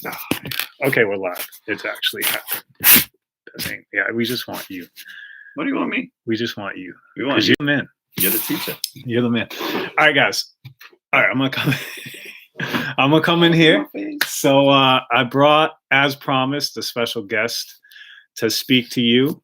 Oh, okay, we're live. It's actually happened. Yeah, we just want you. What do you want me? We just want you. We want Because you. you're the man. You're the teacher. You're the man. All right, guys. All right, I'm gonna come. I'm gonna come in here. So I brought, as promised, a special guest to speak to you.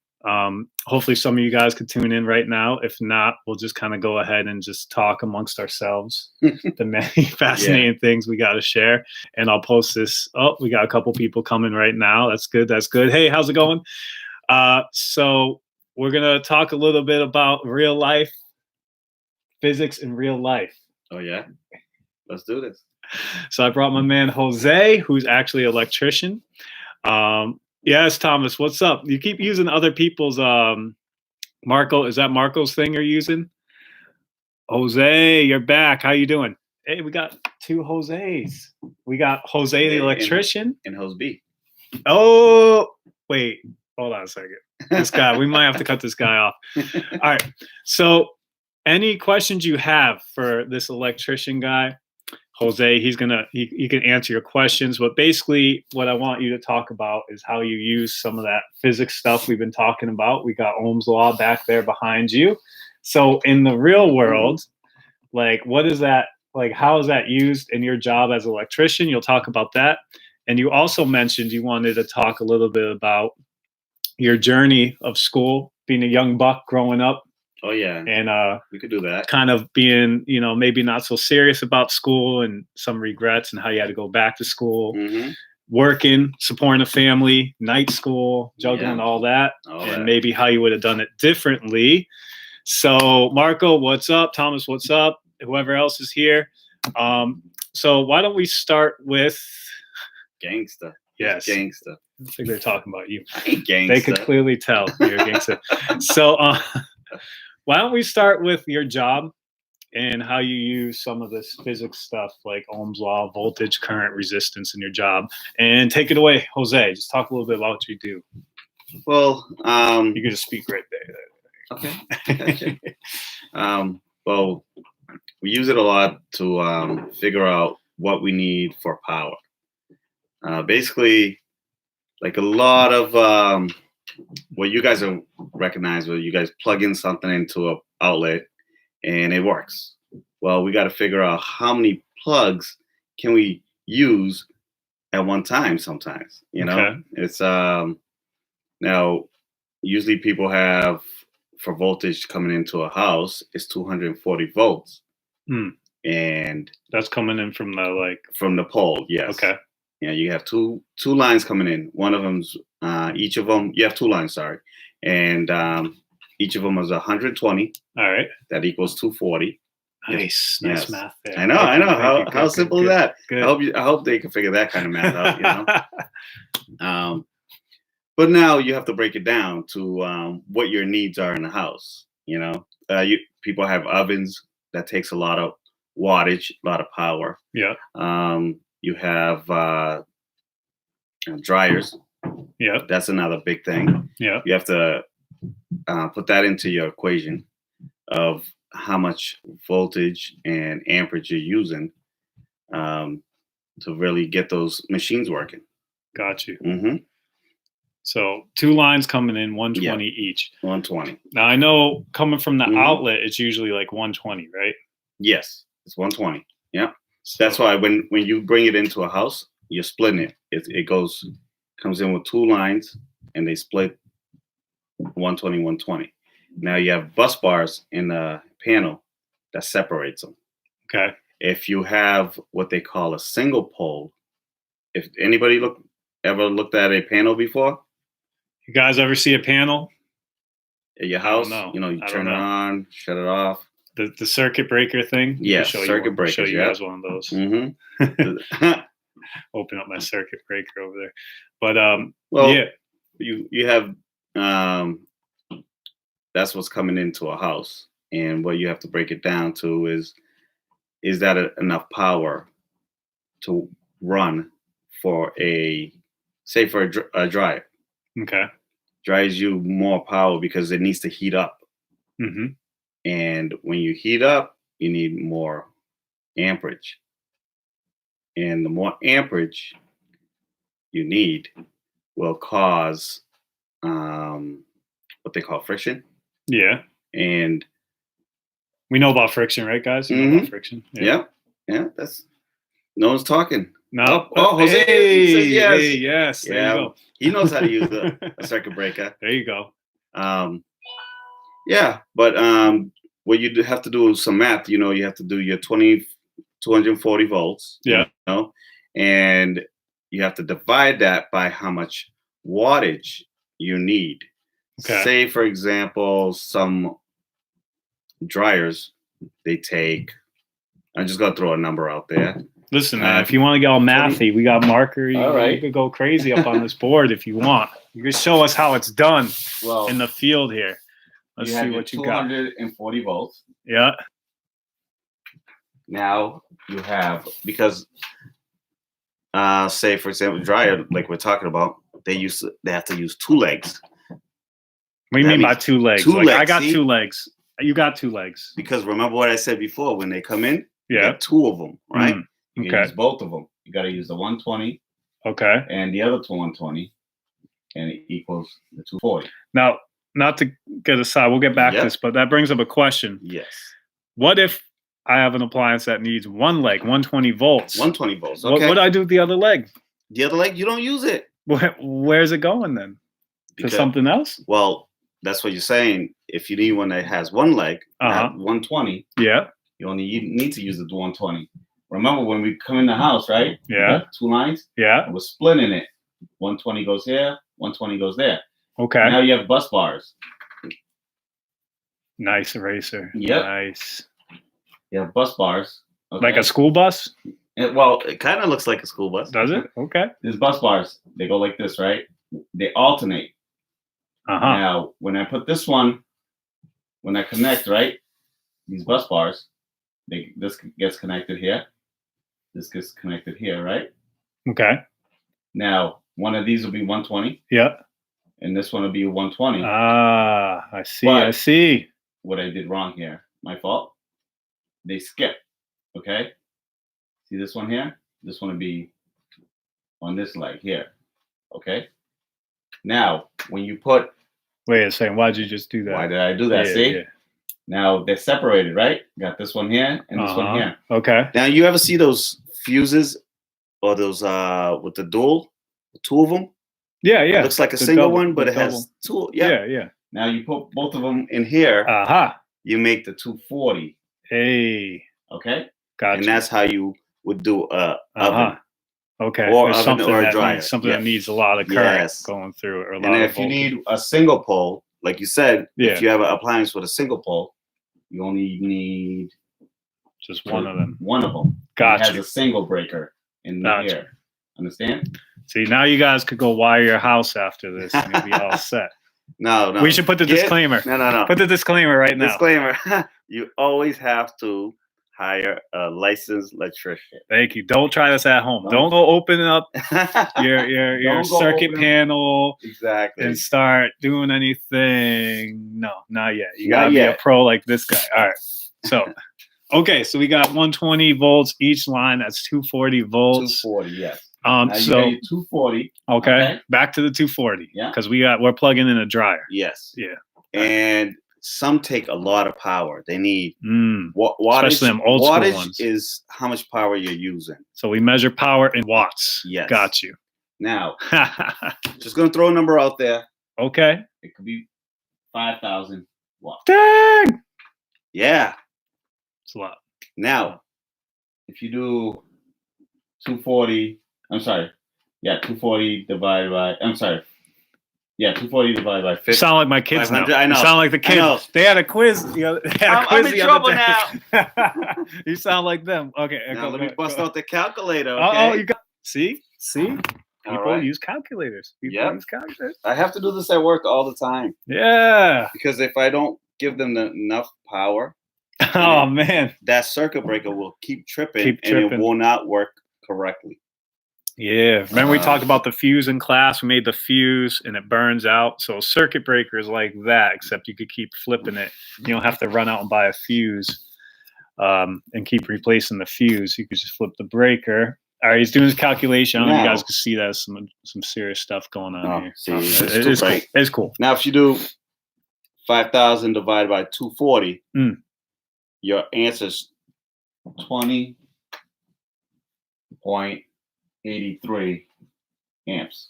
Hopefully, some of you guys could tune in right now. If not, we'll just kind of go ahead and just talk amongst ourselves. The many fascinating things we got to share. And I'll post this. Oh, we got a couple people coming right now. That's good. That's good. Hey, how's it going? So we're gonna talk a little bit about real life physics in real life. Oh yeah, let's do this. So I brought my man Jose, who's actually an electrician. Yes, Thomas, what's up? You keep using other people's Marco. Is that Marco's thing you're using? Jose, you're back. How you doing? Hey, we got two Jose's. We got Jose the electrician and Jose B. Oh, wait. Hold on a second. This guy, we might have to cut this guy off. All right. So any questions you have for this electrician guy, Jose, he can answer your questions. But basically what I want you to talk about is how you use some of that physics stuff we've been talking about. We got Ohm's law back there behind you. So in the real world, like what is that, like how is that used in your job as an electrician? You'll talk about that. And you also mentioned you wanted to talk a little bit about your journey of school, being a young buck growing up. Oh yeah. And we could do that. Kind of being, maybe not so serious about school and some regrets and how you had to go back to school, working, supporting a family, night school, juggling all that, and maybe how you would have done it differently. So Marco, what's up? Thomas, what's up? Whoever else is here. So why don't we start with Gangsta. Yes. Gangsta. I think they're talking about you. I ain't gangsta. They could clearly tell you're a gangster. So why don't we start with your job and how you use some of this physics stuff like Ohm's law, voltage, current, resistance in your job. And take it away, Jose. Just talk a little bit about what you do. Well, you can just speak right there. Okay. Well, we use it a lot to figure out what we need for power. Basically, like a lot of what you guys are recognize, where you guys plug in something into an outlet and it works. Well, we got to figure out how many plugs can we use at one time. Sometimes, it's now usually people have for voltage coming into a house is 240 volts, and that's coming in from the pole. Yes. Okay. Yeah, you have two lines coming in. One of them's each of them. You have two lines, sorry, and each of them is 120. All right, that equals 240. Nice, nice math there. I know. How simple is that? Good. I hope they can figure that kind of math out. But now you have to break it down to what your needs are in the house. People have ovens that takes a lot of wattage, a lot of power. Yeah. You have dryers. Yeah. That's another big thing. Yeah. You have to put that into your equation of how much voltage and amperage you're using to really get those machines working. Got you. Mm-hmm. So two lines coming in, 120 each. 120. Now I know coming from the outlet, it's usually like 120, right? Yes, it's 120. Yeah. So that's why when you bring it into a house, you're splitting it. It comes in with two lines, and they split 120, 120. Now you have bus bars in the panel that separates them. Okay. If you have what they call a single pole, if anybody ever looked at a panel before? You guys ever see a panel at your house? You turn it on, shut it off. The circuit breaker thing? Yeah, circuit breaker. Show you guys one of those. Mm-hmm. Open up my circuit breaker over there. But you have that's what's coming into a house, and what you have to break it down to is that enough power to run for a dryer. Okay. Drives you more power because it needs to heat up. Mm-hmm. And when you heat up, you need more amperage. And the more amperage, you need will cause what they call friction. Yeah. And we know about friction, right, guys? You know about friction. Yeah. That's no one's talking. No. Jose hey, says yes. Hey, yes. Yeah, there you go. He knows how to use a circuit breaker. There you go. Yeah, but what you have to do is some math. You have to do your 240 volts. Yeah. And you have to divide that by how much wattage you need. Okay. Say, for example, some dryers, they take, I'm just going to throw a number out there. Listen, man, if you want to get all mathy, we got marker. All right. You could go crazy up on this board if you want. You can show us how it's done in the field here. Let's see what you got. 240 volts. Yeah. Now you have, because say, for example, dryer, like we're talking about, they have to use 2 legs. What do you mean by 2 legs? Two legs, I got 2 legs. You got 2 legs. Because remember what I said before, when they come in, you yeah, got 2 of them, right? You okay. can use both of them. You got to use the 120. Okay. And the other 120, and it equals the 240. Now, not to get aside, we'll get back to this, but that brings up a question. Yes. What if I have an appliance that needs 1 leg, 120 volts? 120 volts. Okay. What do I do with the other leg? The other leg, you don't use it. Where's it going then? To something else? Well, that's what you're saying. If you need one that has 1 leg, 120. Yeah. You only need to use the 120. Remember when we come in the house, right? Yeah. 2 lines. Yeah. We're splitting it. 120 goes here. 120 goes there. Okay. Now you have bus bars. Nice eraser. Yep. Nice. You have bus bars. Okay? Like a school bus? Well, it kind of looks like a school bus. Does it? Okay. There's bus bars. They go like this, right? They alternate. Uh-huh. Now, when I put this one, when I connect, right? These bus bars, this gets connected here. This gets connected here, right? Okay. Now, one of these will be 120. Yeah. And this one will be 120. Ah, I see. But I see. What I did wrong here. My fault. They skip. Okay. See this one here? This one will be on this leg here. Okay. Now, when you put. Wait a second. Why'd you just do that? Why did I do that? See? Yeah. Now they're separated, right? Got this one here and this one here. Okay. Now, you ever see those fuses or those with the dual, 2 of them? Yeah, yeah. It looks like a single one, but it has 2. Yeah, yeah. Now you put both of them in here. You make the 240. Hey. Okay. Gotcha. And that's how you would do a oven. Okay. Or oven or a dryer. That needs a lot of current going through it. Or and if you need a single pole, like you said, if you have an appliance with a single pole, you only need just one of them. One of them. Gotcha. It has a single breaker in here. Understand? See, now you guys could go wire your house after this and you'll be all set. No. We should put the disclaimer. No. Put the disclaimer right now. Disclaimer. You always have to hire a licensed electrician. Thank you. Don't try this at home. Don't go open up your circuit panel and start doing anything. No, not yet. You gotta be a pro like this guy. All right. So okay, so we got 120 volts each line. That's 240 volts. 240, yes. So 240. Okay. Back to the 240. Yeah. Because we're plugging in a dryer. Yes. Yeah. And some take a lot of power. They need wattage. Especially them old school ones. Is how much power you're using. So we measure power in watts. Yes. Got you. Now, just gonna throw a number out there. Okay. It could be 5,000 watts. Dang. Yeah. It's a lot. Now, if you do 240, 240 divided by, 240 divided by 50. You sound like my kids now. I know. You sound like the kids. They had a quiz. I'm in trouble now. You sound like them. Okay. Now let me bust out the calculator. Okay? Oh, you got. See. People use calculators. Use calculators. I have to do this at work all the time. Yeah. Because if I don't give them enough power, man, that circuit breaker will keep tripping. And it will not work correctly. Yeah. Remember we talked about the fuse in class? We made the fuse and it burns out. So a circuit breaker is like that, except you could keep flipping it. You don't have to run out and buy a fuse and keep replacing the fuse. You could just flip the breaker All right, he's doing his calculation. I don't know if you Now- guys can see that some serious stuff going on Oh, here. see, It it's is too cool. bright. It's cool. Now, if you do 5,000 divided by 240, your answer's 20.83 amps.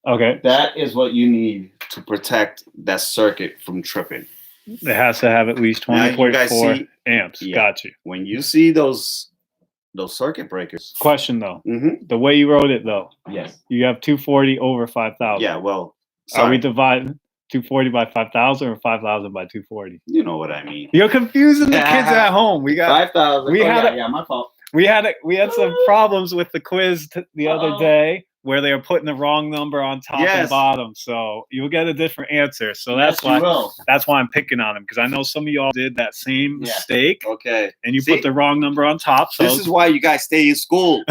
Okay. That is what you need to protect that circuit from tripping. It has to have at least Now, you guys 20.4 see- amps. Yeah. Got you. When you see those circuit breakers. Question though, Mm-hmm. the way you wrote it though, Yes. you have 240 over 5,000. Yeah, well, Are we sorry. dividing 240 by 5,000 or 5,000 by 240? You know what I mean. You're confusing the kids at home. We got 5,000. we had my fault. we had some problems with the quiz the other Uh-oh. day where they were putting the wrong number on top and Yes. bottom. So you'll get a different answer. So that's Yes, you will. why I'm picking on him, because I know some of y'all did that same Yeah. mistake Okay. and you See? put the wrong number on top. So This is why you guys stay in school.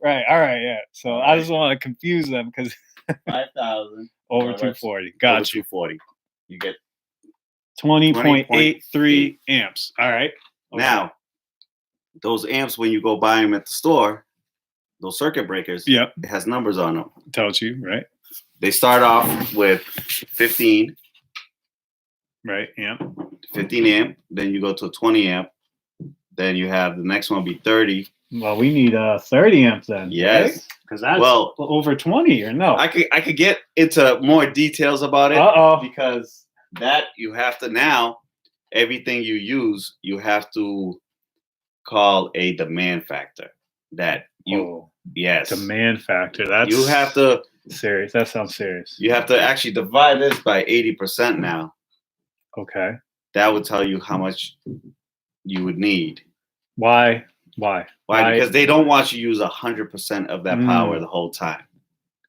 Right. All right. Yeah. So All I right. just want to confuse them because 5,000 over All right. 240. over Got you. 240. You get 20.83 amps. All right. Okay. now those amps when you go buy them at the store. Those circuit breakers. Yep. It has numbers on them. Tells you, right? They start off with 15 Right. Yeah. 15 amp. Then you go to 20 amp. Then you have the next one be 30. Well, we need 30 amps then. Yes. Because that's Well, over 20 or no? I could get into more details about it. Uh-oh. Because that you have to now, everything you use, you have to call a demand factor. That you yes. Demand factor. That's You have to serious. That sounds serious. you have to actually divide this by 80% now. Okay. That would tell you how much you would need. Why? Why? Because they don't want you to use 100% of that power the whole time.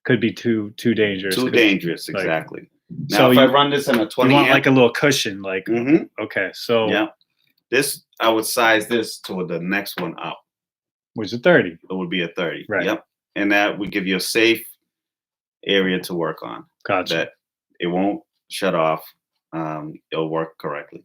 Could be too dangerous. Too dangerous, like- exactly. Now, So if I you- run this in a You 20 want amp, like a little cushion, like Mhm. okay. So yeah, this I would size this to the next one up. was it 30? It would be a 30. Right. Yep, and that would give you a safe area to work on. Gotcha. That it won't shut off. It'll work correctly.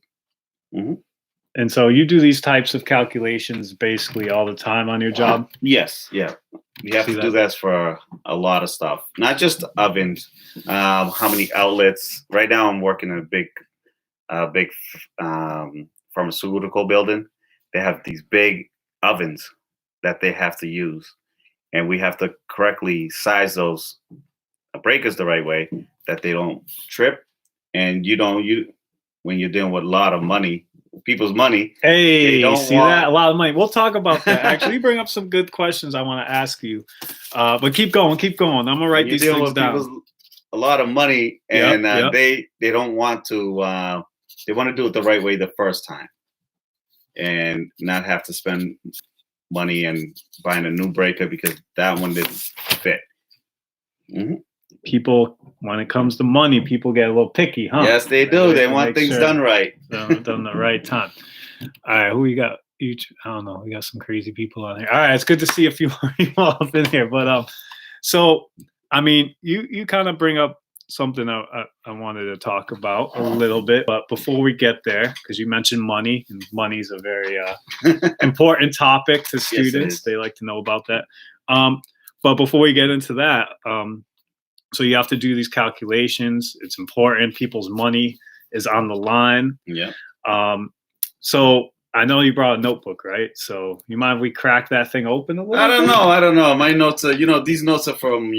And so you do these types of calculations basically all the time on your job. Yes, yeah. You have See to do that for a lot of stuff, not just ovens. How many outlets? Right now, I'm working in a big pharmaceutical building. They have these big ovens that they have to use, and we have to correctly size those breakers the right way that they don't trip. And when you're dealing with a lot of money, people's money. Hey, don't see want- that? A lot of money. We'll talk about that. Actually, you bring up some good questions I want to ask you. But keep going. I'm gonna write You're these dealing things with down. people's a lot of money, Yep, and yep. they don't want to. They want to do it the right way the first time, and not have to spend money and buying a new breaker because that one didn't fit. People, when it comes to money, people get a little picky, huh? Yes, they do. They to want make things sure done right. done the right time. All right, who we got? Each, I don't know. We got some crazy people on here. All right, it's good to see a few more people up in here. But so I mean, you kind of bring up something I wanted to talk about a little bit. But before we get there, because you mentioned money, and money's a very important topic to students. is. They like to know about that. But before we get into that, so you have to do these calculations. It's important. People's money is on the line. Yeah. So I know you brought a notebook, right? So you mind if we crack that thing open a little I don't bit? know. I don't know. My notes are, these notes are from,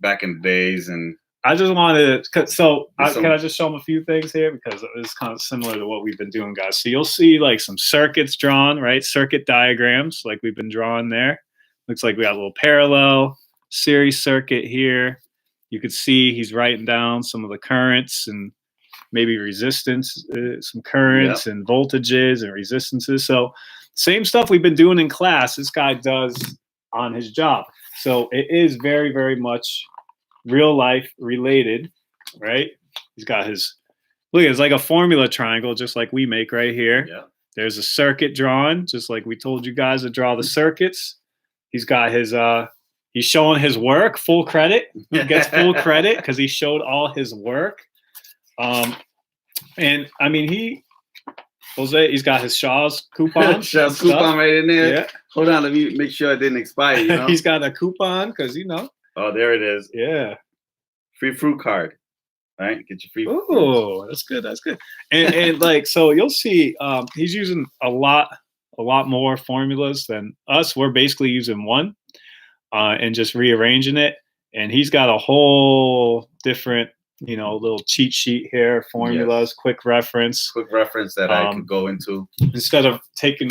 back in the days, and I just wanted to, There's can I just show them a few things here? Because it's kind of similar to what we've been doing, guys. So you'll see like some circuits drawn, right? Circuit diagrams like we've been drawing there. Looks like we got a little parallel series circuit here. You could see he's writing down some of the currents and maybe resistance, some currents and voltages and resistances. So same stuff we've been doing in class, this guy does on his job. So it is very, very much real life related, right? He's got his, look, it's like a formula triangle, just like we make right here. yeah. There's a circuit drawn, just like we told you guys to draw the circuits. He's got his, he's showing his work, full credit. He gets full credit because he showed all his work. And I mean, Jose, he's got his Shaw's coupon. Shaw's stuff. coupon right in there. Yeah. Hold on, let me make sure it didn't expire. You know? He's got a coupon because Oh, there it is. Yeah. Free fruit card. All right, get your free. Oh, that's good. That's good. And like, so you'll see, he's using a lot more formulas than us. We're basically using one, and just rearranging it. And he's got a whole different, little cheat sheet here, formulas, Yes. quick reference that I could go into instead of taking.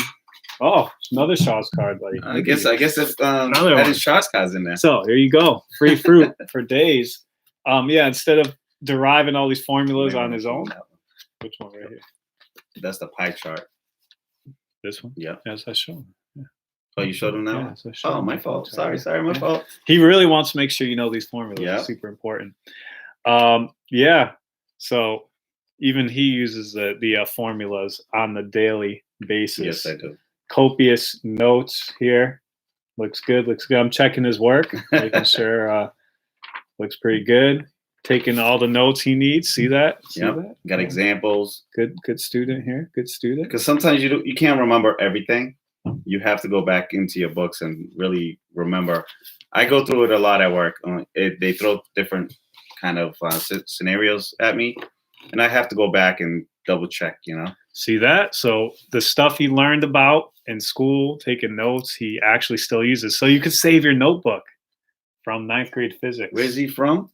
Oh, another Shaw's card, buddy. I guess if Another that one. is Shaw's cards in there. So here you go, free fruit for days. Yeah, instead of deriving all these formulas on his own. Which one right here? That's the pie chart. This one? Yeah. Yes, I showed him. Yeah. Oh, you showed him now? Yeah, so oh, my fault. Sorry, my fault. He really wants to make sure you know these formulas. Yeah. It's super important. Yeah. So even he uses the formulas on the daily basis. Yes, I do. Copious notes here. Looks good. Looks good. I'm checking his work, making sure looks pretty good. Taking all the notes he needs. See that? Yeah. Got examples. Good student here. Good student. Because sometimes you can't remember everything. You have to go back into your books and really remember. I go through it a lot at work. They throw different kind of scenarios at me, and I have to go back and double check. See that? So the stuff he learned about in school, taking notes, he actually still uses. So you could save your notebook from 9th grade physics. Where's he from?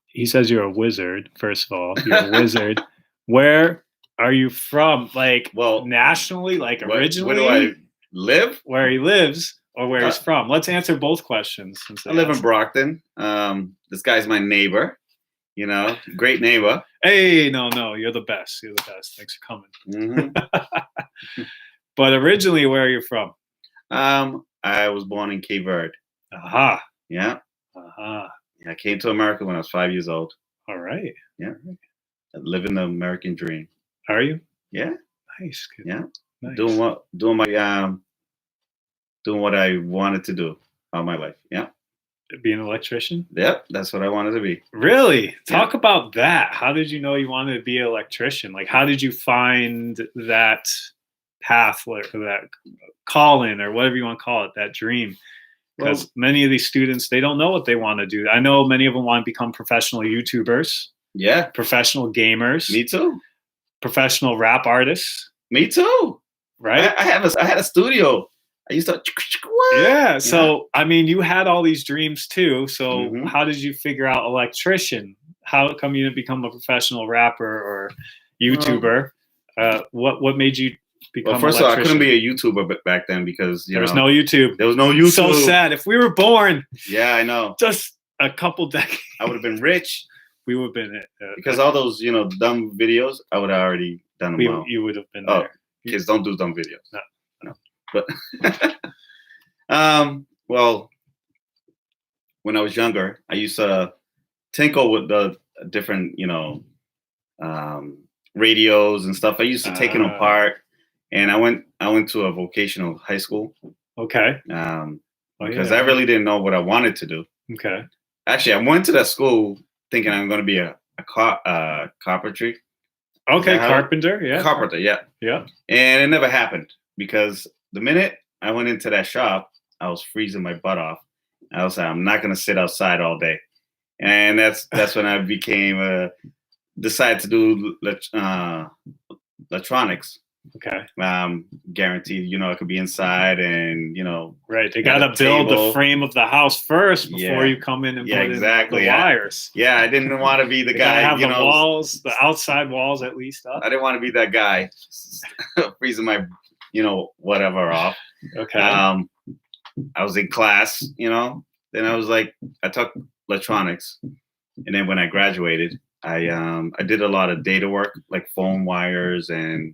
He says you're a wizard. First of all, you're a wizard. Where are you from? Like, nationally, like originally? Where do I live? Where he lives or where he's from? Let's answer both questions. I live in Brockton. This guy's my neighbor. Great neighbor. Hey, no, you're the best. You're the best. Thanks for coming. Mm-hmm. But originally, where are you from? I was born in Cape Verde. Aha. Yeah. Aha. I came to America when I was 5 years old. All right. Yeah. Living the American dream. Are you? Yeah. Nice. Good. Yeah. Nice. Doing what I wanted to do all my life. Yeah. Be an electrician? Yep. That's what I wanted to be. Really? Talk about that. How did you know you wanted to be an electrician? Like, how did you find that path or that calling or whatever you want to call it, that dream? Because many of these students, they don't know what they want to do. I know many of them want to become professional YouTubers. Yeah. Professional gamers. Me too. Professional rap artists. Me too. Right? I had a studio. I used to. Yeah. So, I mean, you had all these dreams too. So Mm-hmm. how did you figure out electrician? How come you didn't become a professional rapper or YouTuber? What made you become first of all, I couldn't be a YouTuber back then because there was no YouTube. There was no YouTube. So sad. If we were born, yeah, I know, just a couple decades, I would have been rich. We would have been it because all those dumb videos, I would have already done them. Well. You would have been there. Oh, kids don't do dumb videos. No. But well, when I was younger, I used to tinker with the different radios and stuff. I used to take them apart. And I went to a vocational high school. Okay. Because I really didn't know what I wanted to do. Okay. Actually, I went to that school thinking I'm going to be a carpentry. Okay, carpenter. Yeah. Carpenter. Yeah. Yeah. And it never happened because the minute I went into that shop, I was freezing my butt off. I was like, I'm not going to sit outside all day. And that's when I decided to do electronics. Okay. Guaranteed, I could be inside and, Right. They got to build the frame of the house first before you come in and put in the wires. Yeah. I didn't want to be the guy. Have the walls, the outside walls at least up. I didn't want to be that guy freezing my, whatever off. Okay. I was in class, then I was like, I took electronics. And then when I graduated, I did a lot of data work, like phone wires and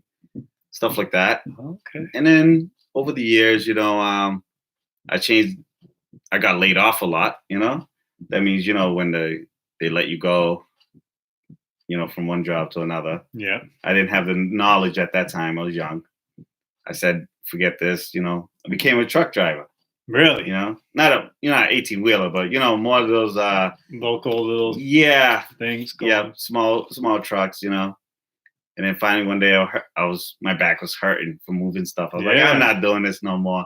stuff like that. Okay. And then over the years, I changed. I got laid off a lot. That means when they let you go, from one job to another. Yeah. I didn't have the knowledge at that time. I was young. I said, forget this. I became a truck driver. Really? Not a 18-wheeler, but more of those local little things. Going. Yeah, small trucks. And then finally one day my back was hurting from moving stuff. I was like, Yeah. I'm not doing this no more.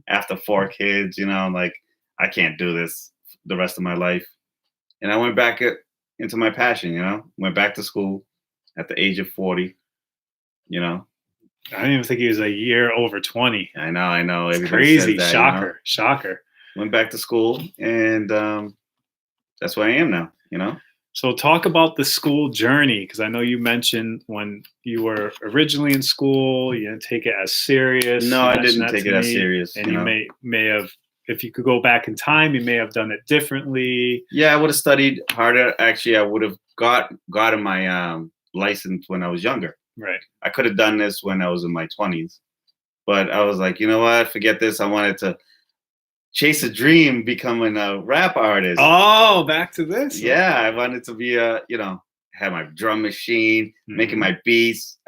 After 4 kids, I'm like, I can't do this the rest of my life. And I went back into my passion, went back to school at the age of 40, I didn't even think he was a year over 20. I know. It's Everybody crazy. says that, Shocker. Went back to school, and that's where I am now. So talk about the school journey, because I know you mentioned when you were originally in school, you didn't take it as serious. No, I didn't take it as serious. And you may have, if you could go back in time, you may have done it differently. Yeah, I would have studied harder. Actually, I would have gotten my license when I was younger. Right. I could have done this when I was in my 20s, but I was like, you know what? Forget this. I wanted to chase a dream, becoming a rap artist. Oh, back to this. Yeah, I wanted to be have my drum machine, making my beats.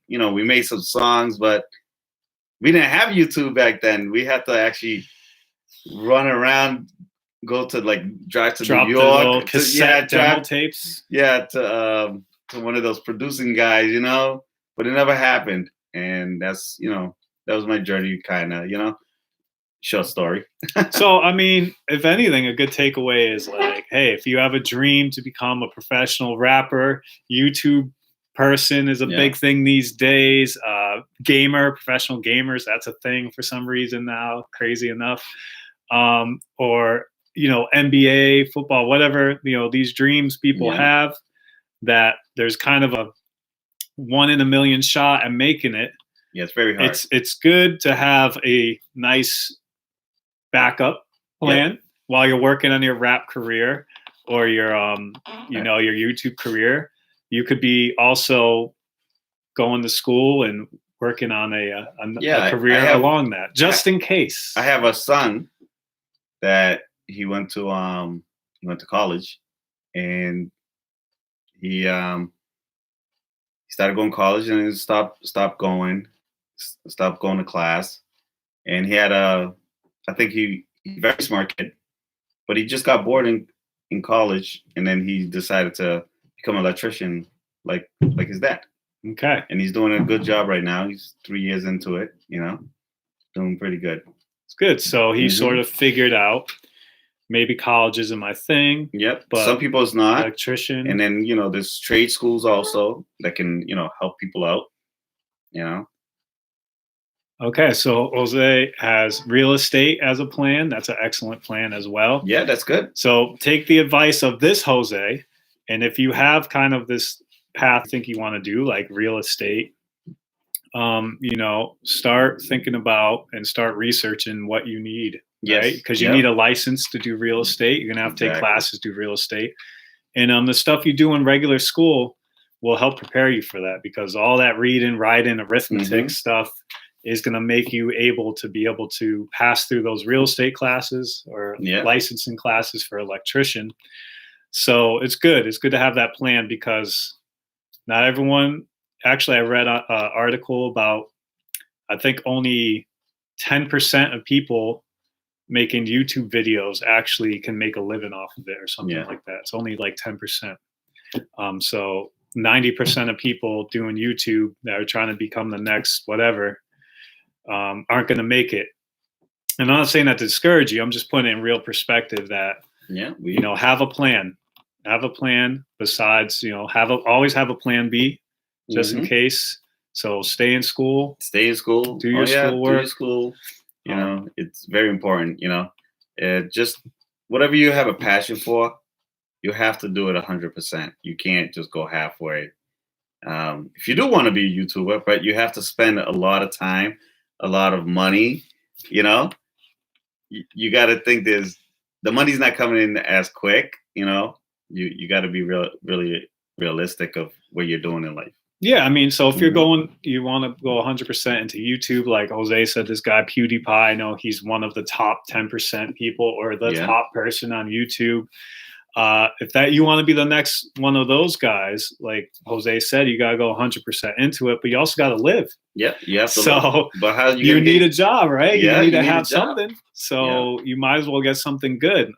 We made some songs, but we didn't have YouTube back then. We had to actually run around, go to drive to New York, cassette demo tapes. Yeah, to one of those producing guys, but it never happened. And that's that was my journey, kind of, short story. So, I mean, if anything, a good takeaway is like, hey, if you have a dream to become a professional rapper, YouTube person is a big thing these days. Professional gamers, that's a thing for some reason now, crazy enough. Or, NBA, football, whatever, these dreams people have, that there's kind of a 1 in a million shot at making it. Yeah, it's very hard. It's good to have a nice backup plan while you're working on your rap career or your your YouTube career. You could be also going to school and working on a career along that, just in case. I have a son that he went to college, and he started going to college and then stopped going to class, and he had I think he's a very smart kid, but he just got bored in college, and then he decided to become an electrician like his dad. Okay. And he's doing a good job right now. He's 3 years into it, doing pretty good. It's good. So he sort of figured out maybe college isn't my thing. Yep. But some people it's not. Electrician. And then, there's trade schools also that can, help people out, Okay, so Jose has real estate as a plan. That's an excellent plan as well. Yeah, that's good. So take the advice of this Jose, and if you have kind of this path I think you want to do, like real estate, start thinking about and start researching what you need. Yes. Right? Because you need a license to do real estate. You're gonna have to take classes to do real estate, and the stuff you do in regular school will help prepare you for that, because all that reading, writing, arithmetic stuff is going to make you able to pass through those real estate classes or licensing classes for electrician. So it's good. It's good to have that plan, because not everyone, actually I read an article about, I think only 10% of people making YouTube videos actually can make a living off of it or something like that. It's only like 10%. So 90% of people doing YouTube that are trying to become the next whatever aren't going to make it. And I'm not saying that to discourage you. I'm just putting it in real perspective that, have a plan. Have a plan besides, always have a plan B just in case. So stay in school. Do your schoolwork. Do your school. It's very important, just whatever you have a passion for, you have to do it 100%. You can't just go halfway. If you do want to be a YouTuber, but you have to spend a lot of time, a lot of money, you got to think the money's not coming in as quick, you got to be really realistic of what you're doing in life. Yeah, I mean, so if you want to go 100% into YouTube, like Jose said, this guy PewDiePie, I know he's one of the top 10% people or the top person on YouTube. If that you want to be the next one of those guys, like Jose said, you got to go 100% into it, but you also got to live. Yeah, you have to. So but how you need a job, right? Yeah, you need to a have job. something. So you might as well get something good.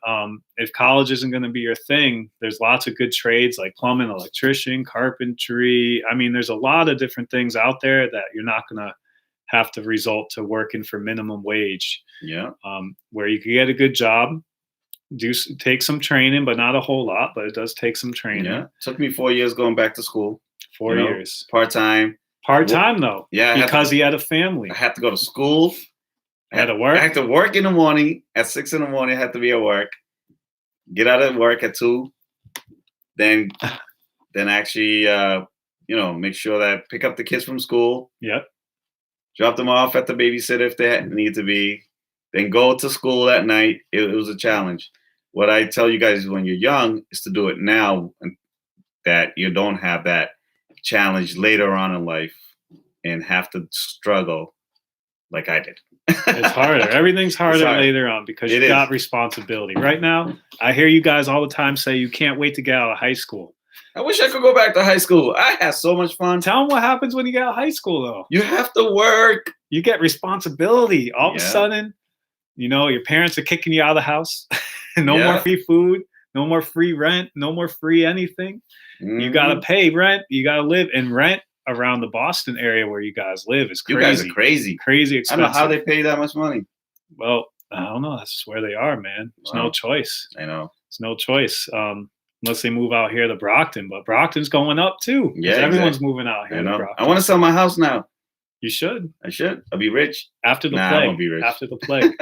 If college isn't going to be your thing, there's lots of good trades like plumbing, electrician, carpentry. I mean, there's a lot of different things out there that you're not going to have to result to working for minimum wage. Yeah. Where you can get a good job, take some training, but not a whole lot, but it does take some training. Yeah. Took me 4 years going back to school. 4 years. Part-time. Part-time though. Yeah. Because he had a family. I had to go to school. I had to work. I had to work in the morning. At 6 in the morning, I had to be at work. Get out of work at 2. Then actually, make sure that pick up the kids from school. Yep. Drop them off at the babysitter if they need to be. Then go to school at night. It was a challenge. What I tell you guys when you're young is to do it now, and that you don't have that challenge later on in life and have to struggle like I did. It's harder. Everything's harder later on because you got responsibility. Right now, I hear you guys all the time say you can't wait to get out of high school. I wish I could go back to high school. I had so much fun. Tell them what happens when you get out of high school, though. You have to work. You get responsibility. All of a sudden, your parents are kicking you out of the house. No more free food. No more free rent. No more free anything. Mm-hmm. You got to pay rent. You got to live. And rent around the Boston area where you guys live is crazy. You guys are crazy. Crazy expensive. I don't know how they pay that much money. Well, I don't know. That's just where they are, man. There's no choice. I know. There's no choice. Unless they move out here to Brockton. But Brockton's going up, too. Yeah, everyone's moving out here to Brockton. I want to sell my house now. You should. I should. I'll be rich. After the plague. I won't be rich. After the plague.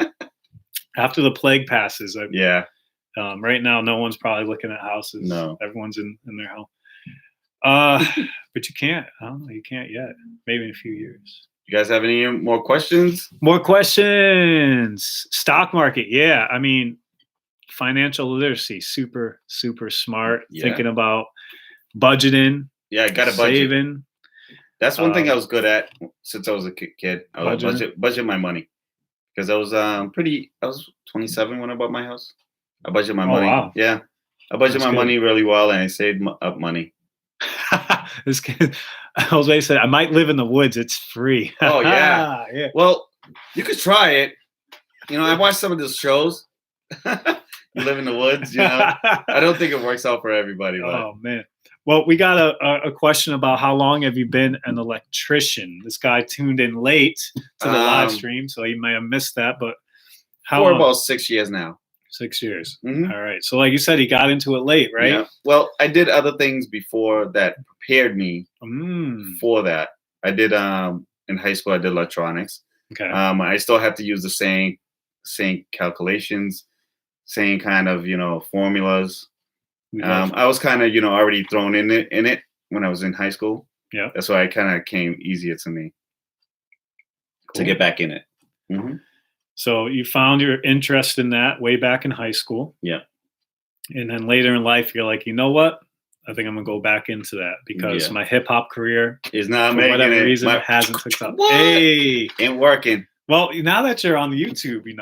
After the plague passes. Right now, no one's probably looking at houses. No. Everyone's in their home. But you can't. I don't know. You can't yet. Maybe in a few years. You guys have any more questions? More questions. Stock market. Yeah. I mean, financial literacy. Super, super smart. Yeah. Thinking about budgeting. Yeah, I got a budget. Saving. That's one thing I was good at since I was a kid. I was budget my money. Because I was I was 27 when I bought my house. I budget my money. Wow. Yeah. I budget my money really well, and I saved up money. This kid, Jose said, I might live in the woods. It's free. Oh, yeah. Yeah. Well, you could try it. I watched some of those shows. You live in the woods, I don't think it works out for everybody. But. Oh, man. Well, we got a question about how long have you been an electrician? This guy tuned in late to the live stream, so he may have missed that. But for about 6 years now. 6 years. Mm-hmm. All right. So like you said, he got into it late, right? Yeah. Well, I did other things before that prepared me for that. I did in high school, I did electronics. Okay. I still have to use the same calculations, same kind of, formulas. I was kind of, already thrown in it when I was in high school. Yeah. That's why it kind of came easier to me to get back in it. Mm-hmm. So you found your interest in that way back in high school. Yeah. And then later in life, you're like, you know what? I think I'm going to go back into that because my hip hop career is not for whatever reason hasn't picked up. What? Hey. Ain't working. Well, now that you're on YouTube, and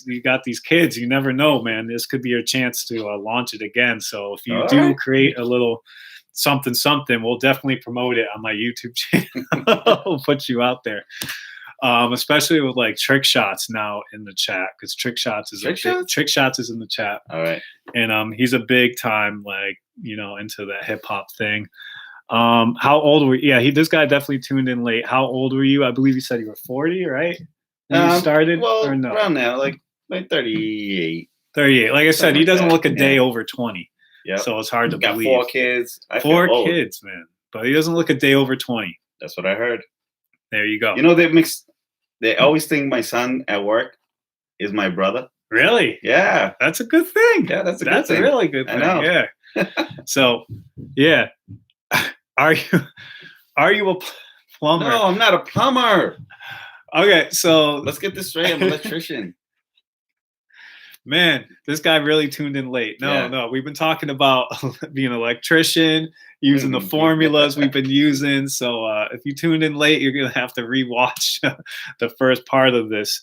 you got these kids, you never know, man. This could be your chance to launch it again. So if you do create a little something, we'll definitely promote it on my YouTube channel. We'll put you out there. Especially with like Trick Shots now in the chat, because Trick Shots is in the chat. All right. And he's a big time into the hip hop thing. How old were you? Yeah, this guy definitely tuned in late. How old were you? I believe you said you were 40, right? When you started? Well, or no? Around now, like 38. 38. Like I said, he doesn't look a day over 20. Yeah. So it's hard to believe. Got 4 kids. 4 kids, man. But he doesn't look a day over 20. That's what I heard. There you go. They always think my son at work is my brother. Really? Yeah. That's a good thing. Yeah, that's a good thing. That's a really good thing. I know. Yeah. So, yeah. Are you a plumber? No, I'm not a plumber. Okay, so let's get this straight. I'm an electrician. Man, this guy really tuned in late. No, we've been talking about being an electrician, using the formulas we've been using. So if you tuned in late, you're going to have to rewatch the first part of this.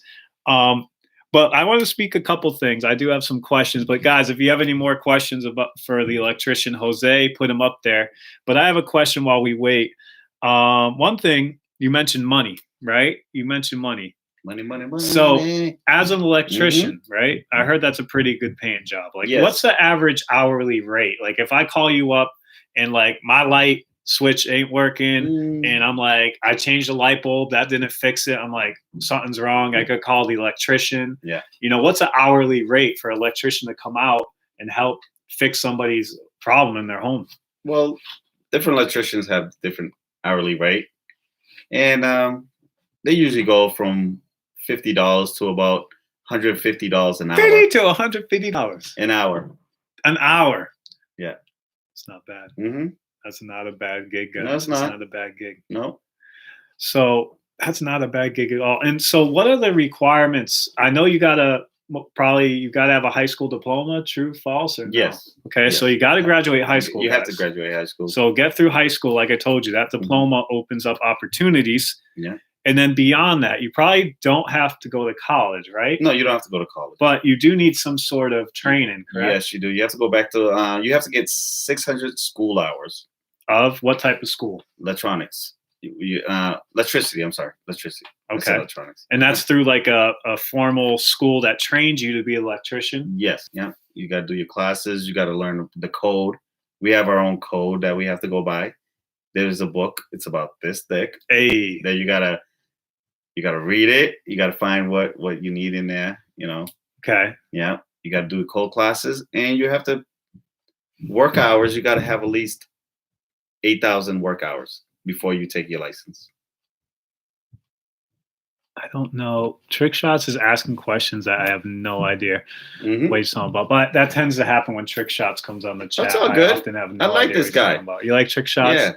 But I want to speak a couple things. I do have some questions, but guys, if you have any more questions about for the electrician Jose, put them up there. But I have a question while we wait. One thing you mentioned money, right? You mentioned money. Money. So, money. as an electrician, right? I heard that's a pretty good paying job. Like, Yes. what's the average hourly rate? Like, if I call you up and like my light switch ain't working, and I'm like, I changed the light bulb, that didn't fix it. I'm like, something's wrong. I could call the electrician. Yeah. You know, what's an hourly rate for an electrician to come out and help fix somebody's problem in their home? Well, different electricians have different hourly rate, and they usually go from $50 to about $150 an hour. $50 to $150 an hour. An hour. Yeah. It's not bad. Mm-hmm. That's not a bad gig, guys. No, it's not. Not a bad gig. No. So that's not a bad gig at all. And so, what are the requirements? I know you gotta have a high school diploma. True, false, or no? Yes. Okay, Yes. so you got to graduate high school. You have to guys. graduate high school. So get through high school, like I told you. That diploma opens up opportunities. Yeah. And then beyond that, you probably don't have to go to college, right? No, you don't have to go to college. But you do need some sort of training, correct? Yes, you do. You have to go back to. You have to get 600 school hours. Of what type of school? Electronics. Electricity. I'm sorry, electricity. Okay. Electronics. And that's through like a formal school that trains you to be an electrician? Yes. Yeah. You got to do your classes. You got to learn the code. We have our own code that we have to go by. There's a book. It's about this thick. Hey. That you gotta read it. You gotta find what you need in there. You know. Okay. Yeah. You gotta do code classes, and you have to work hours. You gotta have at least 8,000 work hours before you take your license. I don't know. Trick Shots is asking questions that I have no idea Mm-hmm. what he's talking about. But that tends to happen when Trick Shots comes on the chat. That's all good. I often have no I like idea this what he's talking guy. about. You like Trick Shots? Yeah.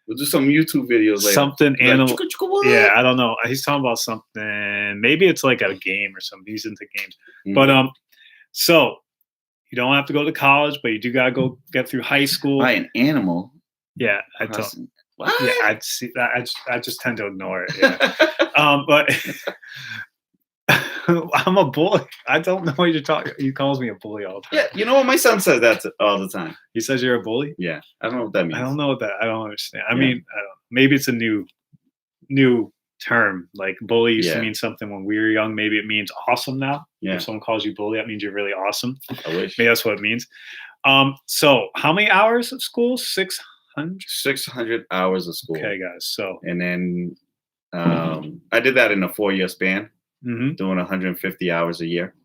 We'll do some YouTube videos later. Something Like, animal. chugga, chugga, what? Yeah, I don't know. He's talking about something. Maybe it's like a game or something. He's into games. Mhm. But so you don't have to go to college, but you do gotta go get through high school. By an animal. Yeah, I don't. Crossing- What? Yeah, I'd see that. I just tend to ignore it. Yeah. But I'm a bully. I don't know what you're talking. He calls me a bully all the time. Yeah, you know what? My son says that all the time. He says you're a bully. Yeah, I don't know what that means. I don't know what that. I don't understand. I Yeah. mean, I don't. Maybe it's a new term. Like bully used to Yeah. mean something when we were young. Maybe it means awesome now. Yeah, If someone calls you bully, that means you're really awesome. I wish. Maybe that's what it means. So how many hours of school? 600. 600 hours of school. Okay, guys. So. And then I did that in a 4-year span, Mhm. doing 150 hours a year.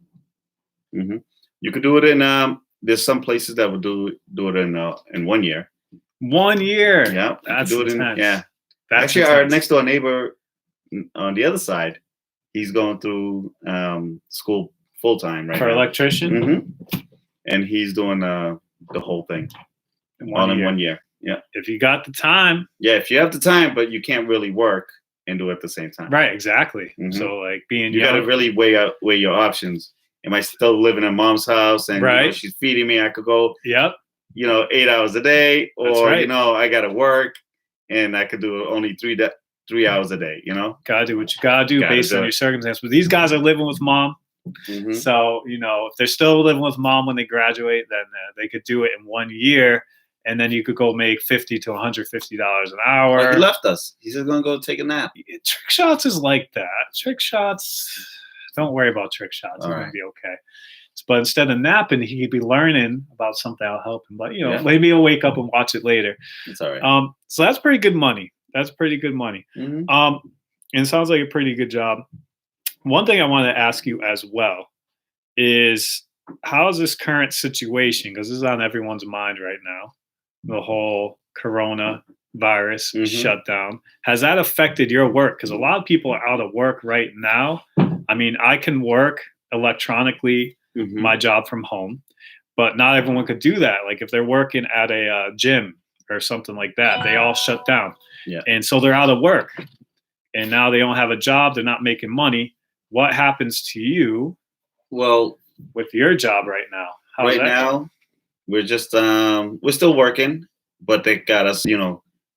Hmm. You could do it in. There's some places that would do it in 1 year. 1 year. Yeah, you could That's do it intense. yeah. That's Actually, our intense. next door neighbor on the other side, he's going through school full time right For now. electrician. Hmm. And he's doing the whole thing all in 1 year. Yeah. If you got the time. Yeah, if you have the time, but you can't really work and do it at the same time. Right, exactly. Mhm. So like being You got to young, really weigh your options. Am I still living in mom's house and you know, Right. she's feeding me? I could go, Yep. 8 hours a day, That's or right. I got to work and I could do only 3 hours a day. Gotta do what you gotta do Gotta based do on it. your circumstance. But these guys are living with mom. Mhm. So, if they're still living with mom when they graduate, then they could do it in 1 year. And then you could go make $50 to $150 an But hour. he left us. He's just gonna go take a nap. Trick Shots is like that. Trick Shots, don't worry about Trick Shots. All It's right. gonna be okay. But instead of napping, he could be learning about something that'll help him. But Yeah. maybe he'll wake up and watch it later. It's all right. So that's pretty good money. That's pretty good money. Mhm. And it sounds like a pretty good job. One thing I want to ask you as well is how's this current situation? Because this is on everyone's mind right now. The whole corona virus Mhm. shutdown. Has that affected your work? Because a lot of people are out of work right now. I mean, I can work electronically Mhm. my job from home, but not everyone could do that. Like if they're working at a gym or something like that, they all shut down. Yeah. And so they're out of work. And now they don't have a job, they're not making money. What happens to you Well, with your job right now? How's right that now, we're just we're still working, but they got us,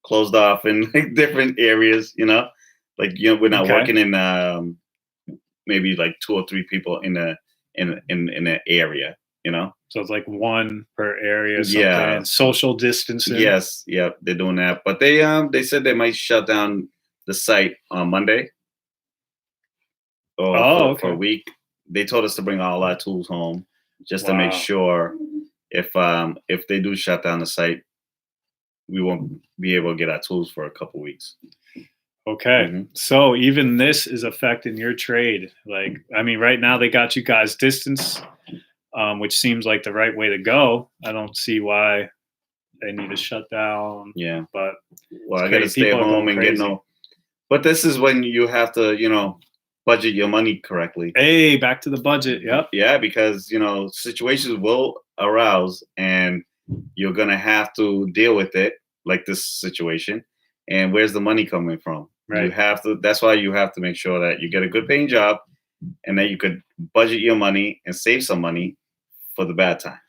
closed off in like, different areas. Like we're not Okay. working in maybe like 2 or 3 people in the area, you know. So it's like one per area, or something. Yeah. And social distancing. Yes, yeah, they're doing that. But they said they might shut down the site on Monday or Oh, for a okay. week. They told us to bring all our tools home just to make Wow. sure if they do shut down the site, we won't be able to get our tools for a couple weeks. Okay. Mhm. So even this is affecting your trade. Like, I mean, right now they got you guys distance, which seems like the right way to go. I don't see why they need to shut down. Yeah. But Well, I it's got to crazy. stay People are home going and get crazy. no. But this is when you have to, budget your money correctly. Hey, back to the budget. Yep. Yeah, because situations will arouse, and you're gonna have to deal with it, like this situation. And where's the money coming from? You Right. have to. That's why you have to make sure that you get a good paying job, and that you could budget your money and save some money for the bad times.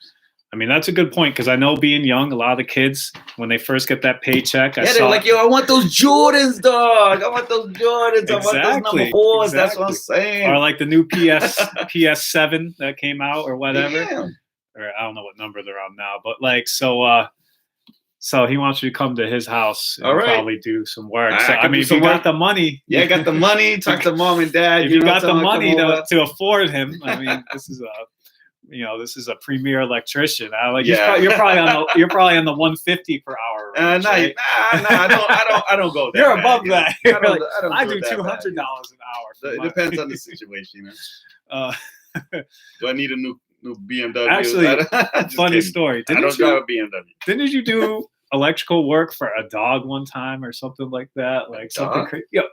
I mean, that's a good point because I know being young, a lot of the kids, when they first get that paycheck, They're like, yo, I want those Jordans, dog. I want those Jordans. I want those number 4s. That's what I'm saying. Or like the new PS7 that came out or whatever. Damn. Or I don't know what number they're on now, but like, so he wants you to come to his house and probably do some work. I mean, if you got the money. Yeah, got the money. Talk to mom and dad. If you got the money to afford him, I mean, this is a premier electrician. You're probably on the 150 per hour range, right? I don't go there. You're above that. I do $200 an hour. It depends on the situation. Do I need a new BMW? Actually, funny story. I don't drive a BMW. Didn't you do electrical work for a dog one time or something like that? Like something crazy. Yo,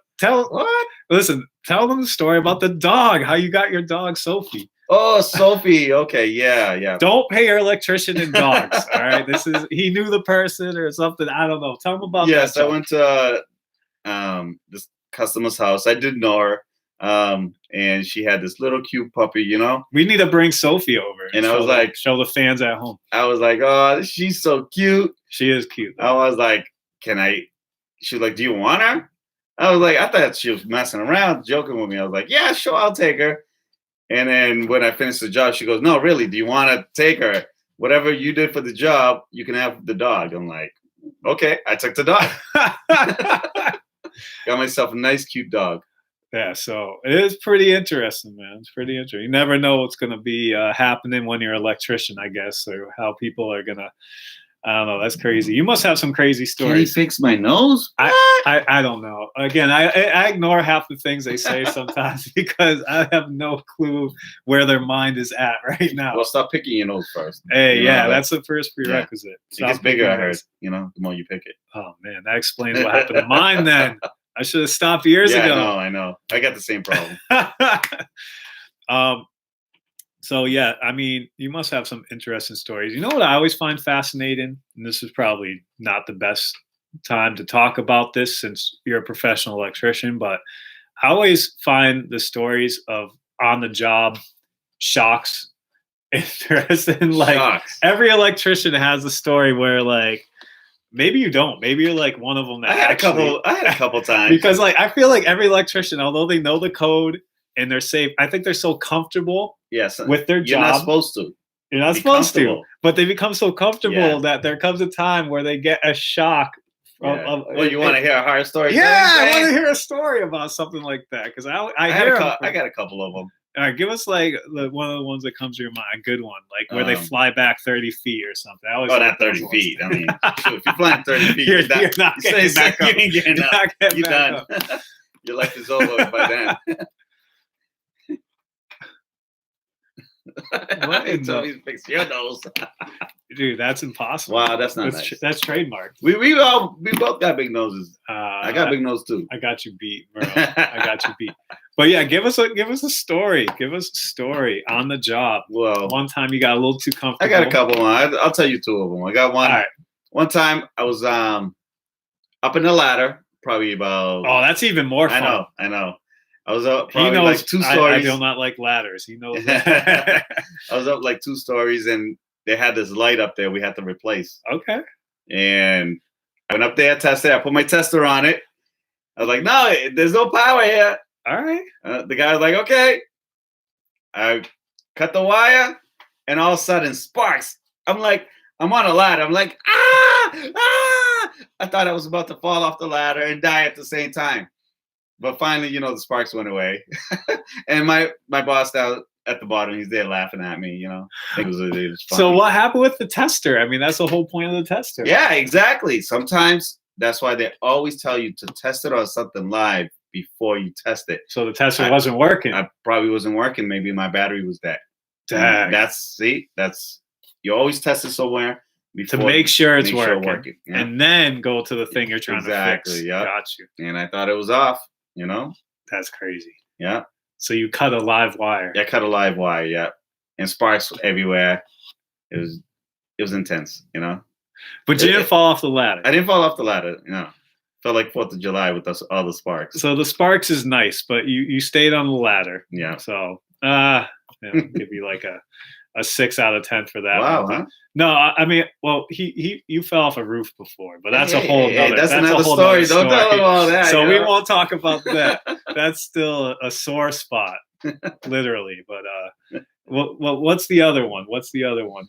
listen, tell them the story about the dog. How you got your dog Sophie. Oh, Sophie. Okay, yeah. Don't pay your electrician in dogs. All right, he knew the person or something. I don't know. Tell him about that. Yes, I went to this customer's house. I did know her, and she had this little cute puppy. We need to bring Sophie over, and I was like, show the fans at home. I was like, oh, she's so cute. She is cute. I was like, can I? She was like, do you want her? I was like, I thought she was messing around, joking with me. I was like, yeah, sure, I'll take her. And then when I finished the job, she goes, no, really, do you want to take her? Whatever you did for the job, you can have the dog. I'm like, okay, I took the dog. Got myself a nice, cute dog. Yeah, so it is pretty interesting, man. It's pretty interesting. You never know what's going to be happening when you're an electrician, I guess, or how people are going to, I don't know. That's crazy. You must have some crazy stories. Can he fix my nose? I don't know. Again, I ignore half the things they say sometimes because I have no clue where their mind is at right now. Well, stop picking your nose first. Hey, that's the first prerequisite. Yeah. It gets bigger, I heard, the more you pick it. Oh, man, that explains what happened to mine then. I should have stopped years ago. I know. I got the same problem. So, yeah, I mean, you must have some interesting stories. You know what I always find fascinating? And this is probably not the best time to talk about this since you're a professional electrician, but I always find the stories of on-the-job shocks interesting. Like, every electrician has a story where, like, maybe you don't. Maybe you're like one of them. I had a couple times. Because, like, I feel like every electrician, although they know the code and they're safe, I think they're so comfortable with their job. You're not supposed to. You're not supposed to. But they become so comfortable that there comes a time where they get a shock. Well, you want to hear a horror story? Yeah, I want to hear a story about something like that because I got a couple of them. All right, give us like one of the ones that comes to your mind, a good one, like where they fly back 30 feet or something. Not 30 feet. I mean, if you're flying 30 feet, you're not getting back up. You ain't getting up. You're done. Your life is over by then. What in the... fix your nose. Dude, that's impossible. Wow, that's not nice. That's trademarked. We both got big noses. I got big nose too. I got you beat, bro. I got you beat. But yeah, give us a story. Give us a story on the job. Well, one time you got a little too comfortable. I got a couple. I'll tell you two of them. I got one. All right. One time I was up in the ladder, probably about. Oh, that's even more fun. I know. I was up probably like 2 stories. I do not like ladders. He knows that. I was up like 2 stories, and they had this light up there we had to replace. Okay. And I went up there, tested. I put my tester on it. I was like, no, there's no power here. All right. The guy was like, okay. I cut the wire, and all of a sudden, sparks. I'm like, I'm on a ladder. I'm like, ah! I thought I was about to fall off the ladder and die at the same time. But finally, the sparks went away. And my boss down at the bottom, he's there laughing at me, I think it was funny. So what happened with the tester? I mean, that's the whole point of the tester. Yeah, exactly. Sometimes that's why they always tell you to test it on something live before you test it. So the tester wasn't working. I probably wasn't working. Maybe my battery was dead. Dang. You always test it somewhere to make sure it's working. Yeah. And then go to the thing you're trying to fix. Exactly. Yeah. Got you. And I thought it was off. That's crazy. Yeah. So you cut a live wire. Yeah, I cut a live wire. Yeah, and sparks everywhere. It was intense. But you didn't fall off the ladder. I didn't fall off the ladder. Felt like 4th of July with all the sparks. So the sparks is nice, but you stayed on the ladder. Yeah. So give you like a 6 out of 10 for that. Wow. Huh? No, I mean, well, you fell off a roof before, but that's a whole other. That's another story. Don't tell them all that. So we won't talk about that. That's still a sore spot, literally. But what's the other one?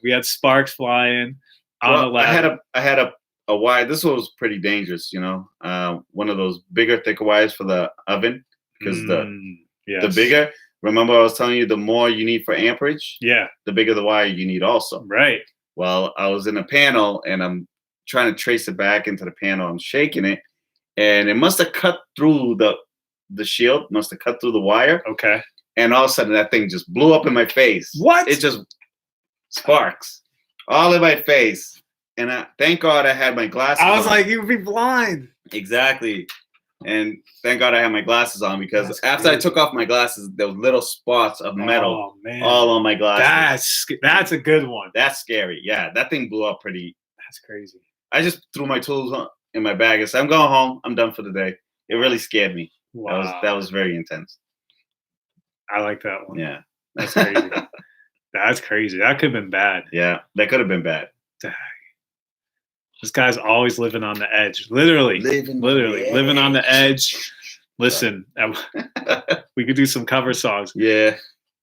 We had sparks flying on the ladder. I had a wire. This one was pretty dangerous. One of those bigger, thicker wires for the oven, because the bigger. Remember, I was telling you the more you need for amperage. Yeah. The bigger the wire you need, also. Right. Well, I was in a panel and I'm trying to trace it back into the panel. I'm shaking it, and it must have cut through the shield. Must have cut through the wire. Okay. And all of a sudden, that thing just blew up in my face. What? It just sparks all in my face. And thank God I had my glasses. I was on. like, you'd be blind. Exactly. And thank God I had my glasses on, because after I took off my glasses, there was little spots of metal all on my glasses. That's a good one. That's scary. Yeah, that thing blew up pretty. That's crazy. I just threw my tools in my bag and said, I'm going home. I'm done for the day. It really scared me. Wow. That was very intense. I like that one. Yeah. That's crazy. That's crazy. That could have been bad. Yeah, that could have been bad. Dang. This guy's always living on the edge. Literally living on the edge. Listen, we could do some cover songs. Yeah.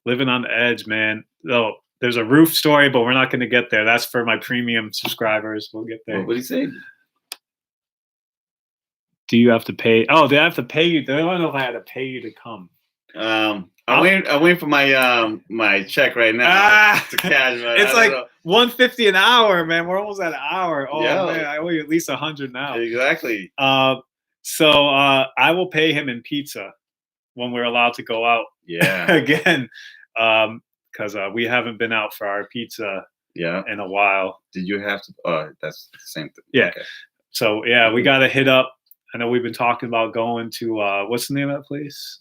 Living on the edge, man. Oh, there's a roof story, but we're not going to get there. That's for my premium subscribers. We'll get there. What did he say? Do you have to pay? Oh, they have to pay you. They don't know if I had to pay you to come. I'm waiting for my check right now to cash. It's like $150 an hour, man. We're almost at an hour. Oh man, I owe you at least $100 now. Exactly. So I will pay him in pizza when we're allowed to go out. Yeah. Again, because we haven't been out for our pizza. Yeah. In a while. Did you have to? Oh, that's the same thing. Yeah. Okay. So yeah, we got to hit up. I know we've been talking about going to what's the name of that place?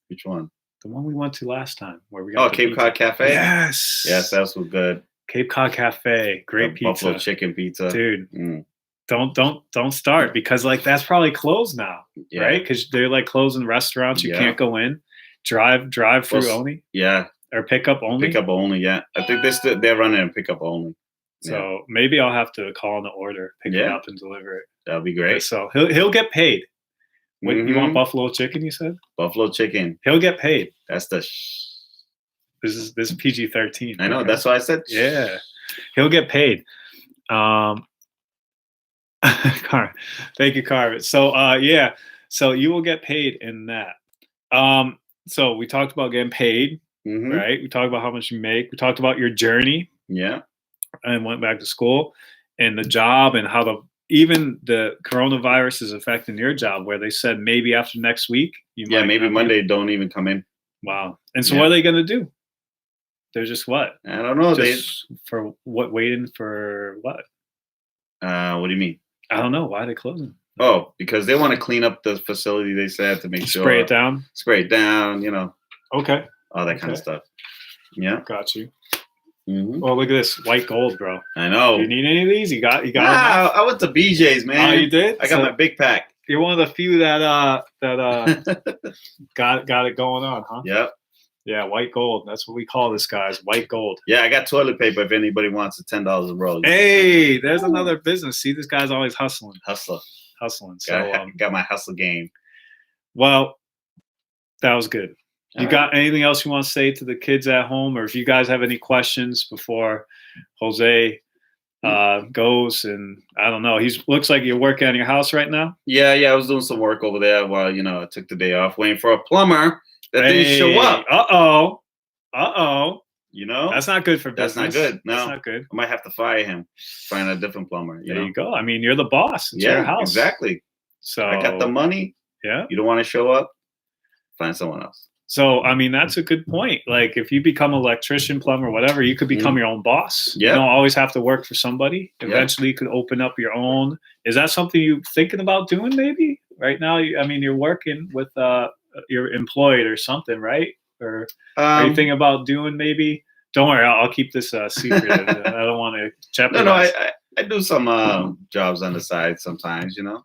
Which one? The one we went to last time, where we got Cape Cod Cafe. Yes, that was good. Cape Cod Cafe, great pizza, buffalo chicken pizza, dude. Don't start, because like that's probably closed now, right? Because they're like closing restaurants. You can't go in. Drive through only. Yeah, or pickup only. Pickup only. Yeah, I think they're running a pickup only. So maybe I'll have to call in the order, pick it up, and deliver it. That'll be great. So he'll get paid. You want buffalo chicken? You said buffalo chicken. He'll get paid. That's the. This is PG-13. I know. That's why I said. Yeah, he'll get paid. Thank you, Carver. So so you will get paid in that. So we talked about getting paid, right? We talked about how much you make. We talked about your journey. Yeah. And went back to school, and the job, and how even the coronavirus is affecting your job, where they said maybe after next week. Maybe Monday don't even come in. Wow. And so what are they going to do? They're just what? I don't know. Waiting for what? What do you mean? I don't know. Why are they closing? Oh, because they want to clean up the facility, they said, to make sure. Spray it down? Spray it down, Okay. All that kind of stuff. Yeah. Got you. Oh, look at this white gold, bro. I know. You need any of these? You got. Nah, I went to BJ's, man. Oh, you did? I got my big pack. You're one of the few that got it going on, huh? Yep. Yeah, white gold. That's what we call this, guys. White gold. Yeah, I got toilet paper if anybody wants it, $10 a roll. Hey, there's another business. See, this guy's always hustling. Hustling. So got my hustle game. Well, That was good. You All got anything else you want to say to the kids at home, or if you guys have any questions before Jose goes? And I don't know. Looks like you're working on your house right now. Yeah, I was doing some work over there while I took the day off, waiting for a plumber that didn't show up. That's not good for business. That's not good. No, that's not good. I might have to fire him, find a different plumber. There you go. I mean, you're the boss. It's your house. Exactly. So I got the money. Yeah. You don't want to show up? Find someone else. So, I mean, that's a good point. Like, if you become an electrician, plumber, whatever, you could become your own boss. Yeah. You don't always have to work for somebody. Eventually, you could open up your own. Is that something you're thinking about doing maybe? Right now, you're working with, you're employed or something, right? Or are you thinking about doing maybe? Don't worry, I'll keep this secret. I don't want to jeopardize. No, I do some jobs on the side sometimes, What?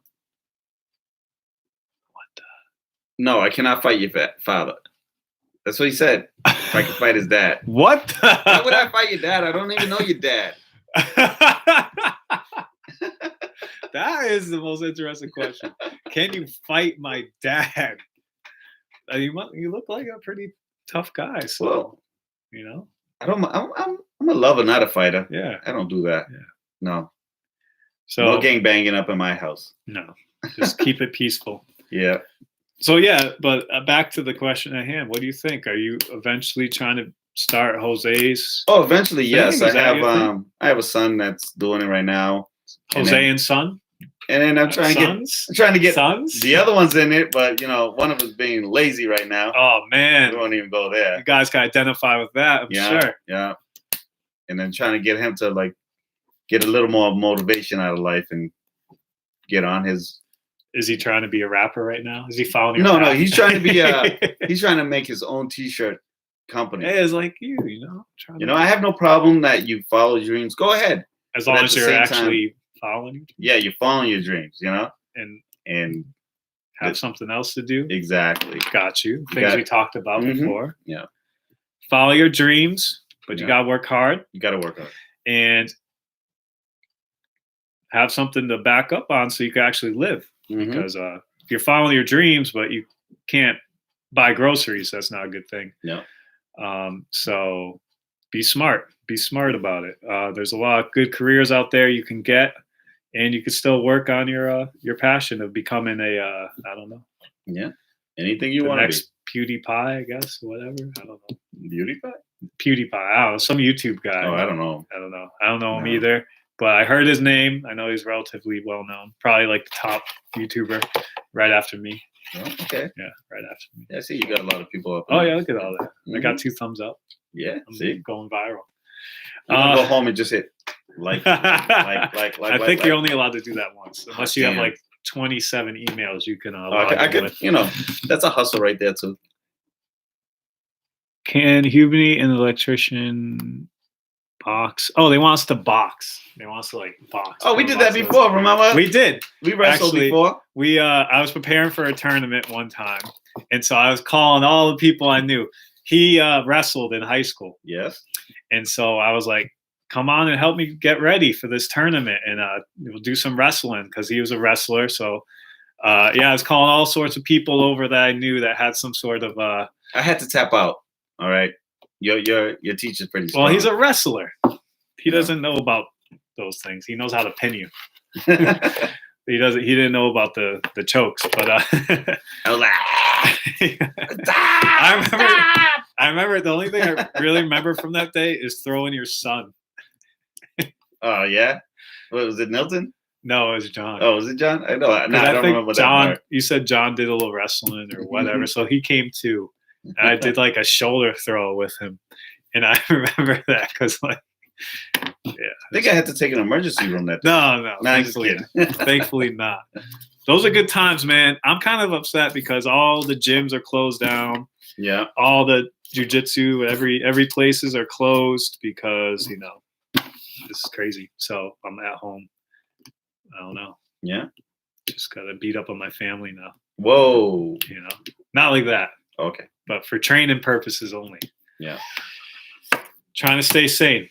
No, I cannot fight your father. That's what he said. If I can fight his dad. What? Why would I fight your dad? I don't even know your dad. That is the most interesting question. Can you fight my dad? You look like a pretty tough guy. So, well, I'm a lover, not a fighter. Yeah. I don't do that. Yeah. No. So no gang banging up in my house. No. Just keep it peaceful. Yeah. So yeah, but back to the question at hand. What do you think? Are you eventually trying to start Jose's? Oh, eventually, yes. I have a son that's doing it right now. Jose and son. And then I'm trying to get sons. The other one's in it, but one of us being lazy right now. Oh man, we won't even go there. You guys can identify with that, I'm sure. Yeah. And then trying to get him to get a little more motivation out of life and get on his. Is he trying to be a rapper right now? Is he following your No, he's trying to be he's trying to make his own t-shirt company. Hey, it's like you know. I have no problem that you follow your dreams. Go ahead. As long as you're actually following your dreams. Yeah, you're following your dreams, And have something else to do. Exactly. Got you. Things we talked about before. Yeah. Follow your dreams, but you gotta work hard. You gotta work hard. And have something to back up on so you can actually live. Because if you're following your dreams, but you can't buy groceries, that's not a good thing. Yeah. So be smart. Be smart about it. There's a lot of good careers out there you can get, and you can still work on your passion of becoming I don't know. Yeah. Anything you want to be. Next PewDiePie, I guess, whatever. I don't know. PewDiePie? I don't know. Some YouTube guy. Oh, I don't know. I don't know him either. But I heard his name. I know he's relatively well known. Probably like the top YouTuber right after me. Oh, okay. Yeah, right after me. Yeah, see, you got a lot of people up. Oh, yeah, look at all that. I got 2 thumbs up. Yeah, I'm going viral. Go home and just hit like. I think you're only allowed to do that once. Unless you have like 27 emails you can I could, that's a hustle right there too. Can Hubney and the electrician box? Oh, they want us to box. They want us to box. Oh, we did that before, remember? We did. We wrestled before. I was preparing for a tournament one time, and so I was calling all the people I knew. He wrestled in high school. Yes. And so I was like, come on and help me get ready for this tournament, and we'll do some wrestling because he was a wrestler. So I was calling all sorts of people over that I knew that had some sort of I had to tap out. All right. Your teacher's pretty strong. Well, he's a wrestler. He doesn't know about those things. He knows how to pin you. He didn't know about the chokes, but I remember the only thing I really remember from that day is throwing your son. Oh yeah? What, was it Milton? No, it was John. Oh, was it John? I know. I don't remember John, that part. You said John did a little wrestling or whatever, so he came too. And I did like a shoulder throw with him, and I remember that because I think I had to take an emergency room that day. No, thankfully not. Those are good times, man. I'm kind of upset because all the gyms are closed down. Yeah. All the jiu-jitsu, every places are closed because this is crazy. So I'm at home. I don't know. Yeah. Just gotta beat up on my family now. Whoa. Not like that. Okay. But for training purposes only. Yeah. Trying to stay sane.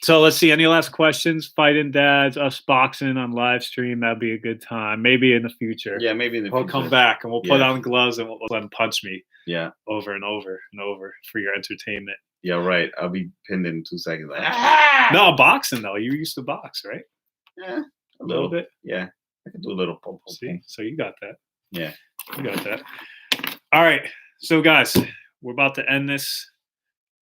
So let's see. Any last questions? Fighting dads, us boxing on live stream. That'd be a good time. Maybe in the future. Yeah, maybe in the We'll future. come back and we'll put Yeah. on gloves and we'll let him punch me Yeah. over and over and over for your entertainment. Yeah, right. I'll be pinned in 2 seconds. Like, No, boxing though. You used to box, right? Yeah, A little bit. Yeah, I can do a little pump. See, so you got that. Yeah. You got that. All right. So guys, we're about to end this.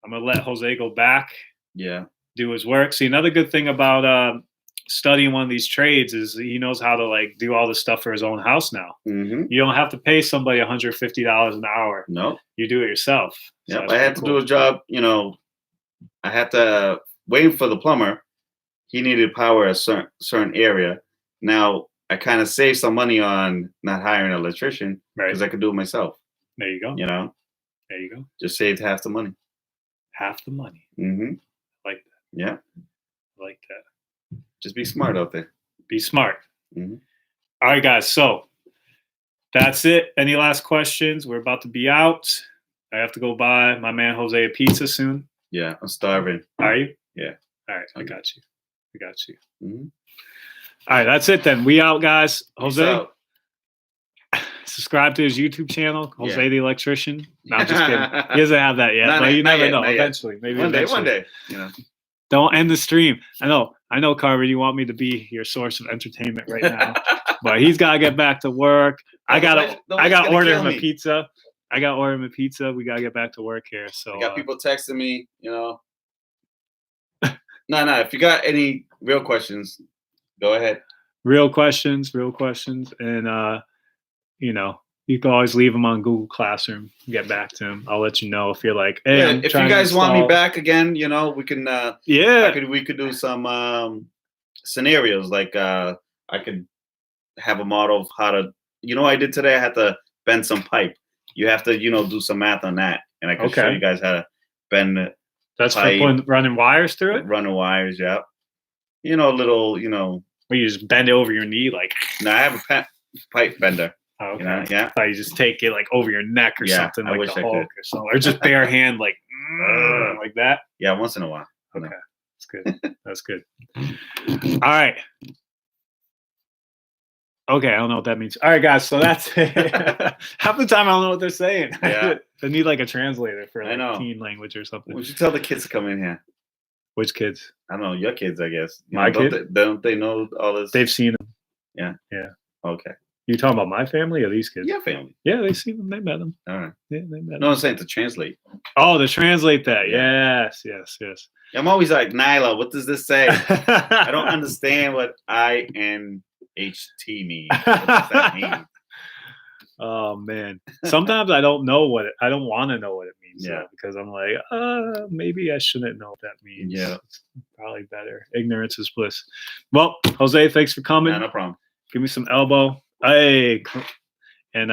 I'm gonna let Jose go back, Yeah. do his work. See, another good thing about studying one of these trades is he knows how to like do all this stuff for his own house now. Mm-hmm. You don't have to pay somebody $150 an hour. No. You do it yourself. So Yeah, that's I had pretty to cool. do a job. I had to wait for the plumber. He needed power a certain area. Now I kind of saved some money on not hiring an electrician Right. because I could do it myself. There you go. There you go. Just saved half the money. Half the money. Mm-hmm. Like that. Yeah. Like that. Just be smart out there. Be smart. Mm-hmm. All right, guys. So that's it. Any last questions? We're about to be out. I have to go buy my man Jose a pizza soon. Yeah, I'm starving. Are you? Yeah. All right. I got you. Mm-hmm. All right. That's it then. We out, guys. Peace Jose, out. subscribe to his YouTube channel, Jose Yeah. the Electrician. No, I'm just kidding. He doesn't have that yet, Not but yet, you not never yet, know. not yet. Eventually. Maybe One eventually. day. Don't end the stream. I know, Carver, you want me to be your source of entertainment right now, but he's got to get back to work. I got to order him a pizza. We got to get back to work here. So I got people texting me, No, if you got any real questions, go ahead. real questions. And, you can always leave them on Google Classroom. Get back to him. I'll let you know if you're like, hey, Yeah, if you guys want me back again, we can. We could do some scenarios. Like I could have a model of how to. I did today. I had to bend some pipe. You have to, do some math on that, and I can show you guys how to bend it. That's pipe, for running wires through it. Running wires, yeah. Little. Where you just bend it over your knee, like. No, I have a pipe bender. Oh, okay. Yeah. I thought you just take it like over your neck or something, like the Hulk or something, or just bare hand, like like that. Yeah, once in a while. Okay, that's good. That's good. All right. Okay, I don't know what that means. All right, guys. So that's it. Half the time I don't know what they're saying. Yeah. They need like a translator for I know. teen language or something. We should tell the kids to come in here. Which kids? I don't know, your kids, I guess. My kids? Don't they know all this? They've seen them. Yeah. Okay. You talking about my family or these kids? Your family. Yeah, they've seen them. They met them. All right. Yeah, they met them. No, I'm saying to translate. Oh, to translate that. Yeah. Yes. I'm always like, Nyla, what does this say? I don't understand what INHT means. What does that mean? Oh man. Sometimes I don't want to know what it means. Yeah. Because I'm like, maybe I shouldn't know what that means. Yeah. It's probably better. Ignorance is bliss. Well, Jose, thanks for coming. No problem. Give me some elbow. Hey. And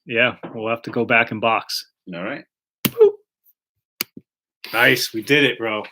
we'll have to go back and box. All right. Nice. We did it, bro.